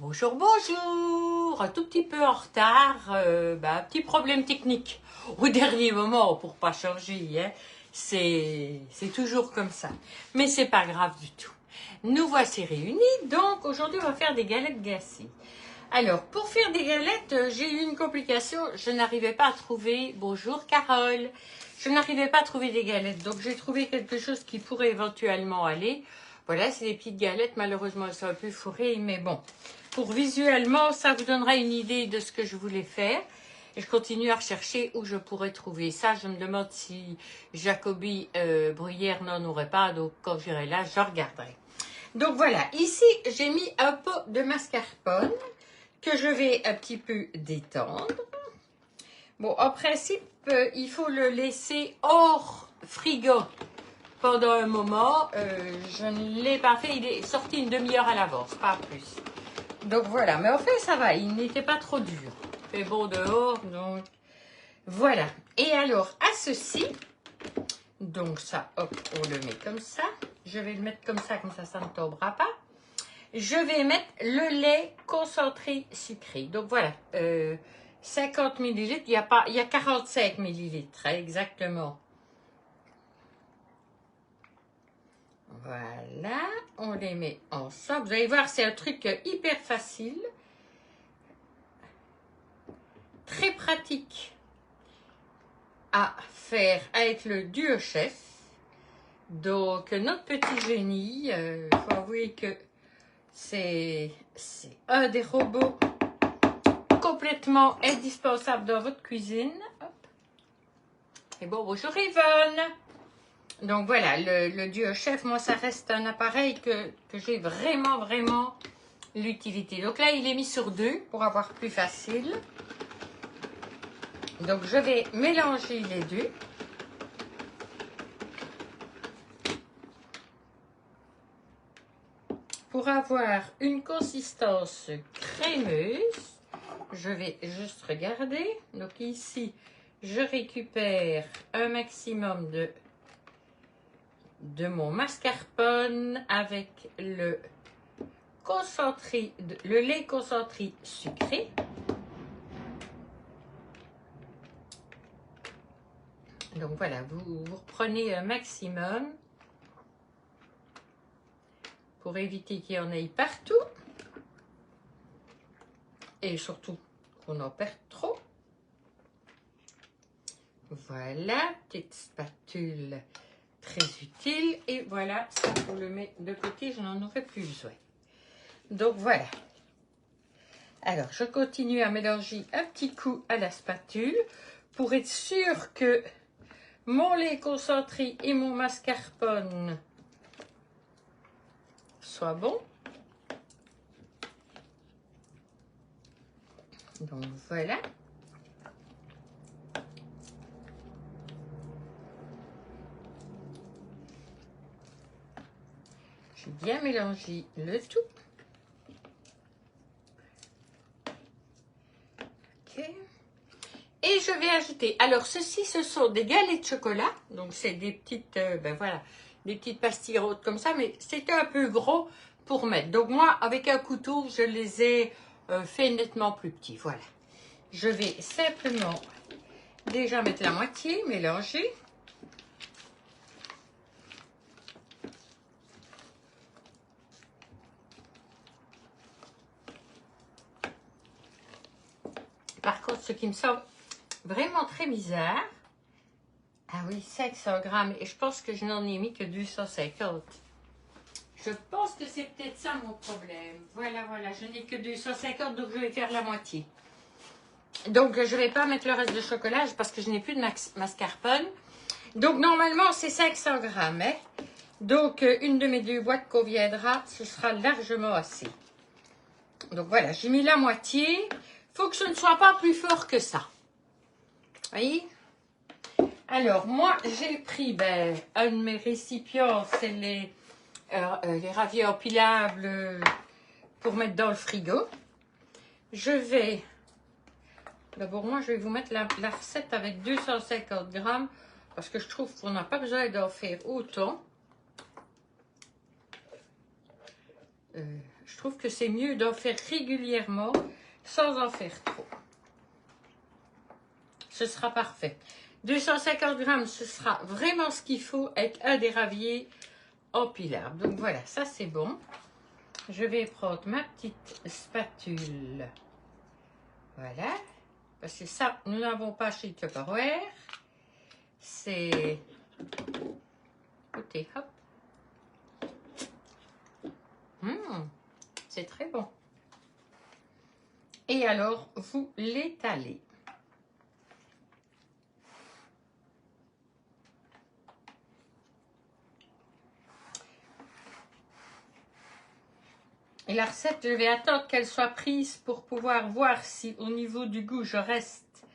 Bonjour, bonjour, un tout petit peu en retard, un petit problème technique au dernier moment pour pas changer, hein. C'est toujours comme ça, mais c'est pas grave du tout. Nous voici réunis, donc aujourd'hui on va faire des galettes glacées. Alors pour faire des galettes, j'ai eu une complication, je n'arrivais pas à trouver, bonjour Carole, je n'arrivais pas à trouver des galettes, donc j'ai trouvé quelque chose qui pourrait éventuellement aller. Voilà, c'est des petites galettes, malheureusement elles sont un peu fourrées, mais bon. Pour visuellement, ça vous donnera une idée de ce que je voulais faire. Et je continue à rechercher où je pourrais trouver ça. Je me demande si Jacobi Bruyère n'en aurait pas. Donc quand j'irai là, je regarderai. Donc voilà, ici j'ai mis un pot de mascarpone que je vais un petit peu détendre. Bon, en principe, il faut le laisser hors frigo pendant un moment. Je ne l'ai pas fait, il est sorti une demi-heure à l'avance, pas plus. Donc voilà, mais en fait ça va, il n'était pas trop dur. Il fait bon dehors, donc voilà. Et alors à ceci, donc ça, hop, on le met comme ça. Je vais le mettre comme ça ne tombera pas. Je vais mettre le lait concentré sucré. Donc voilà, 50 ml, il y a 45 ml, exactement. Voilà, on les met ensemble. Vous allez voir, c'est un truc hyper facile. Très pratique à faire avec le duo chef. Donc notre petit génie, faut avouer que c'est un des robots complètement indispensable dans votre cuisine. Hop. Et bon, bonjour Yvonne. Donc voilà, le duo chef, moi ça reste un appareil que j'ai vraiment l'utilité. Donc là il est mis sur 2 pour avoir plus facile. Donc je vais mélanger les deux. Pour avoir une consistance crémeuse, je vais juste regarder. Donc ici, je récupère un maximum de mon mascarpone avec le lait concentré sucré. Donc voilà, vous reprenez un maximum pour éviter qu'il y en ait partout et surtout qu'on en perde trop. Voilà, petite spatule très utile et voilà, ça on le met de côté, je n'en aurai plus besoin. Donc voilà. Alors je continue à mélanger un petit coup à la spatule pour être sûr que mon lait concentré et mon mascarpone soient bons. Donc voilà. J'ai bien mélangé le tout. Ok. Et je vais ajouter, alors ceci ce sont des galets de chocolat, donc c'est des petites, voilà, des petites pastilles roses comme ça, mais c'est un peu gros pour mettre. Donc moi, avec un couteau, je les ai fait nettement plus petits, voilà. Je vais simplement déjà mettre la moitié, mélanger. Par contre, ce qui me semble vraiment très bizarre, ah oui, 500 grammes, et je pense que je n'en ai mis que 250. Je pense que c'est peut-être ça mon problème. Voilà, je n'ai que 250, donc je vais faire la moitié. Donc, je ne vais pas mettre le reste de chocolat parce que je n'ai plus de mascarpone. Donc, normalement, c'est 500 grammes. Hein? Donc, une de mes 2 boîtes conviendra, ce sera largement assez. Donc, voilà, j'ai mis la moitié. Il faut que ce ne soit pas plus fort que ça. Vous voyez? Alors, moi, j'ai pris un de mes récipients, c'est les raviers empilables pour mettre dans le frigo. Je vais, d'abord moi je vais vous mettre la recette avec 250 grammes parce que je trouve qu'on n'a pas besoin d'en faire autant. Je Je trouve que c'est mieux d'en faire régulièrement sans en faire trop. Ce sera parfait. 250 grammes, ce sera vraiment ce qu'il faut avec un des raviers en pilabre. Donc voilà, ça c'est bon. Je vais prendre ma petite spatule. Voilà. Parce que ça, nous n'avons pas chez Tupperware. C'est... Écoutez, hop. C'est très bon. Et alors, vous l'étalez. Et la recette, je vais attendre qu'elle soit prise pour pouvoir voir si au niveau du goût, je reste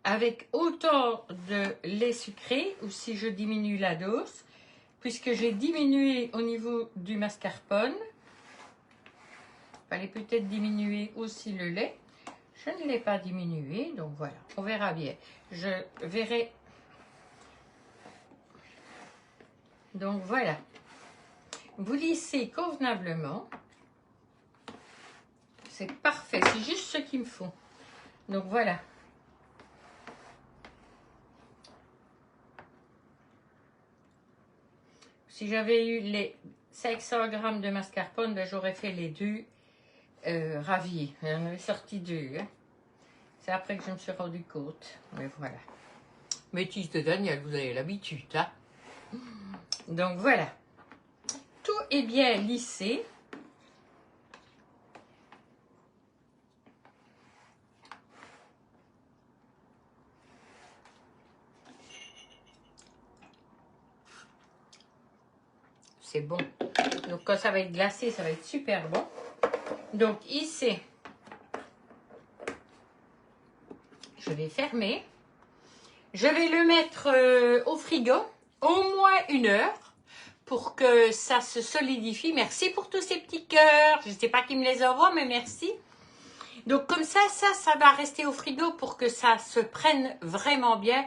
avec autant de lait sucré ou si je diminue la dose, puisque j'ai diminué au niveau du mascarpone. Il fallait peut-être diminuer aussi le lait. Je ne l'ai pas diminué, donc voilà, on verra bien. Je verrai. Donc voilà. Vous lissez convenablement. C'est parfait, c'est juste ce qu'il me faut. Donc voilà. Si j'avais eu les 500 grammes de mascarpone, ben, j'aurais fait les deux raviers. J'en avais sorti deux. Hein. C'est après que je me suis rendu compte. Mais voilà. Métis de Daniel, vous avez l'habitude. Hein? Donc voilà. Tout est bien lissé. C'est bon. Donc quand ça va être glacé, ça va être super bon. Donc ici, je vais fermer. Je vais le mettre au frigo au moins 1 heure pour que ça se solidifie. Merci pour tous ces petits cœurs. Je ne sais pas qui me les envoie, mais merci. Donc comme ça va rester au frigo pour que ça se prenne vraiment bien,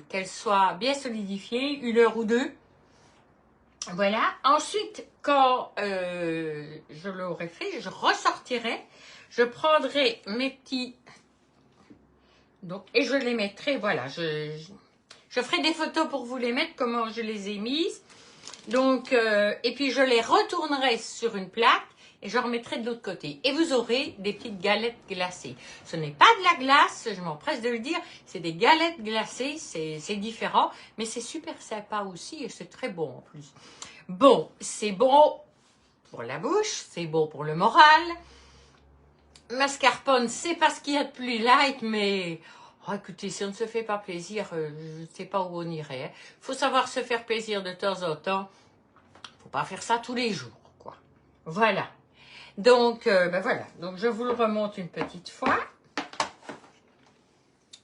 qu'elle soit bien solidifiée, 1 heure ou 2. Voilà. Ensuite, quand je l'aurai fait, je ressortirai. Je prendrai mes petits... Donc, et je les mettrai, voilà. Je ferai des photos pour vous les mettre, comment je les ai mises. Donc, et puis je les retournerai sur une plaque et je remettrai de l'autre côté. Et vous aurez des petites galettes glacées. Ce n'est pas de la glace, je m'empresse de le dire. C'est des galettes glacées, c'est différent. Mais c'est super sympa aussi et c'est très bon en plus. Bon, c'est bon pour la bouche, c'est bon pour le moral. Mascarpone, c'est pas ce qu'il y a de plus light, mais... Oh, écoutez, si on ne se fait pas plaisir, je ne sais pas où on irait. Il faut savoir se faire plaisir de temps en temps. Il ne faut pas faire ça tous les jours, quoi. Voilà. Donc, ben voilà. Donc, je vous le remonte une petite fois.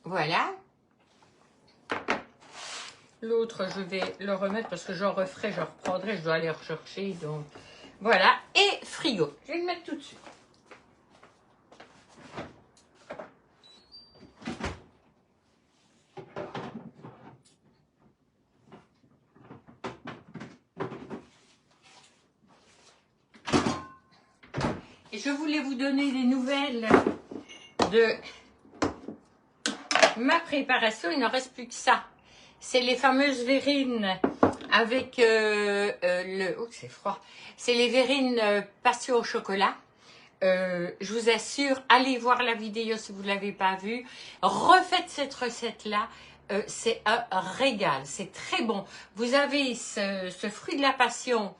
Voilà. L'autre, je vais le remettre parce que j'en referai, je reprendrai, je dois aller rechercher. Donc, voilà. Et frigo. Je vais le mettre tout de suite. Et je voulais vous donner des nouvelles de ma préparation. Il n'en reste plus que ça. C'est les fameuses verrines avec le... Oh, c'est froid. C'est les verrines passion au chocolat. Je vous assure, allez voir la vidéo si vous ne l'avez pas vue. Refaites cette recette-là. C'est un régal. C'est très bon. Vous avez ce fruit de la passion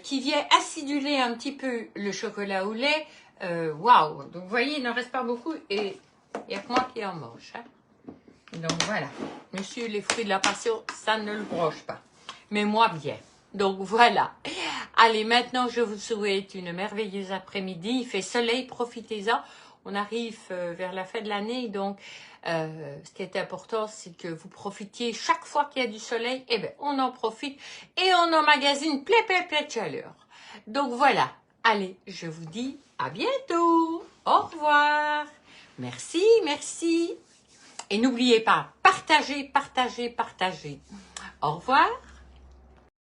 qui vient aciduler un petit peu le chocolat au lait. Waouh! Donc, vous voyez, il n'en reste pas beaucoup et il n'y a que moi qui en mange. Hein. Donc, voilà. Monsieur, les fruits de la passion, ça ne le broche pas. Mais moi, bien. Donc, voilà. Allez, maintenant, je vous souhaite une merveilleuse après-midi. Il fait soleil, profitez-en. On arrive vers la fin de l'année, donc ce qui est important, c'est que vous profitiez chaque fois qu'il y a du soleil. Eh bien, on en profite et on emmagasine plein de chaleur. Donc voilà, allez, je vous dis à bientôt. Au revoir. Merci, merci. Et n'oubliez pas, partagez, partagez, partagez. Au revoir.